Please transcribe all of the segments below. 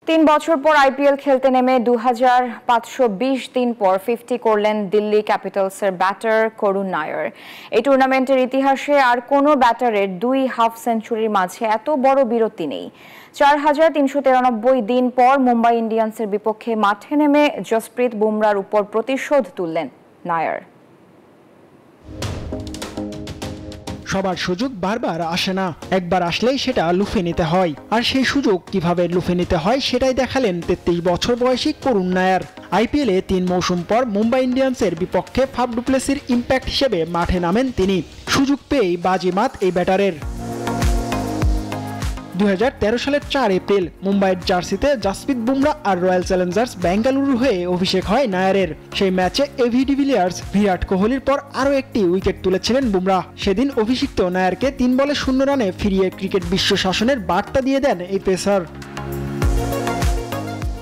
3 বছর পর আইপিএল খেলতে নেমে 2520 দিন পর 50 করলেন দিল্লি ক্যাপিটালসের ব্যাটার করুণ নায়ার। এই টুর্নামেন্টের ইতিহাসে আর কোনো ব্যাটারের 2 হাফ সেঞ্চুরির মাঝে এত বড় বিরতি নেই। 4393 দিন পর মুম্বাই ইন্ডিয়ান্সের বিপক্ষে মাঠে নেমে জসপ্রীত বুমরার উপর প্রতিশোধ তুললেন নায়ার। সবার সুযোগ বারবার আসে না, একবার আসলেই সেটা লুফে নিতে হয়। আর সেই সুযোগ কিভাবে লুফে নিতে হয় সেটাই দেখালেন 33 বছর বয়সী করুণ নায়ার। আইপিএলে 3 মৌসুম পর মুম্বাই ইন্ডিয়ান্সের বিপক্ষে ফাফ ডু প্লেসির ইম্প্যাক্ট হিসেবে মাঠে নামেন তিনি। সুযোগ পেয়েই বাজিমাত এই ব্যাটারের। 2013 সালের 4 এপ্রিল মুম্বাইয়ের জার্সিতে জসপ্রীত বুমরা আর রয়্যাল চ্যালেঞ্জার্স বেঙ্গালুরু হয়ে অভিষেক হয় নায়ারের। সেই ম্যাচে এভি ডিভিলিয়ার্স বিরাট কোহলির পর আরও একটি উইকেট তুলেছিলেন বুমরা। সেদিন অভিষিক্ত নায়ারকে 3 বলে 0 রানে ফিরিয়ে ক্রিকেট বিশ্ব শাসনের বার্তা দিয়ে দেন এই পেসার।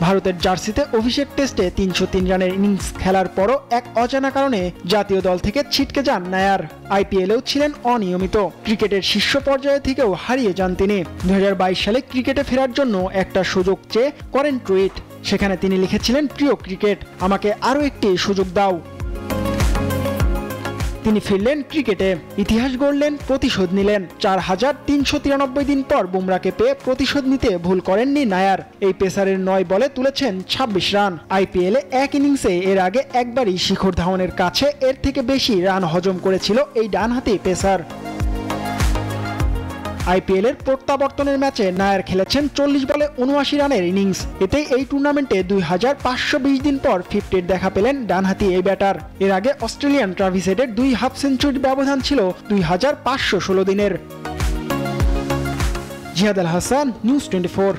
ভারতের জার্সিতে অভিষেক টেস্টে 303 রানের ইনিংস খেলার পরও এক অজানা কারণে জাতীয় দল থেকে ছিটকে যান নায়ার। আইপিএলেও ছিলেন অনিয়মিত, ক্রিকেটের শীর্ষ পর্যায়ে থেকেও হারিয়ে যান তিনি। 2022 সালে ক্রিকেটে ফেরার জন্য একটা সুযোগ চেয়ে করেন টুইট। সেখানে তিনি লিখেছিলেন, প্রিয় ক্রিকেট, আমাকে আরও একটি সুযোগ দাও। তিনি ফিরলেন ক্রিকেটে, ইতিহাস গড়লেন, প্রতিশোধ নিলেন। 4393 দিন পর বুমরাকে পেয়ে প্রতিশোধ নিতে ভুল করেননি নায়ার। এই পেসারের 9 বলে তুলেছেন 26 রান। আইপিএলে এক ইনিংসে এর আগে একবারই শিখর ধাওয়ানের কাছে এর থেকে বেশি রান হজম করেছিল এই ডানহাতি পেসার। আইপিএলের প্রত্যাবর্তনের ম্যাচে নায়ার খেলেছেন 40 বলে 79 রানের ইনিংস। এতেই এই টুর্নামেন্টে 2520 দিন পর 50-র দেখা পেলেন ডানহাতি এই ব্যাটার। এর আগে অস্ট্রেলিয়ান ট্রাভিস হেডের 2 হাফ সেঞ্চুরির ব্যবধান ছিল 2516 দিনের। জিহাদ আল হাসান, নিউজ 24।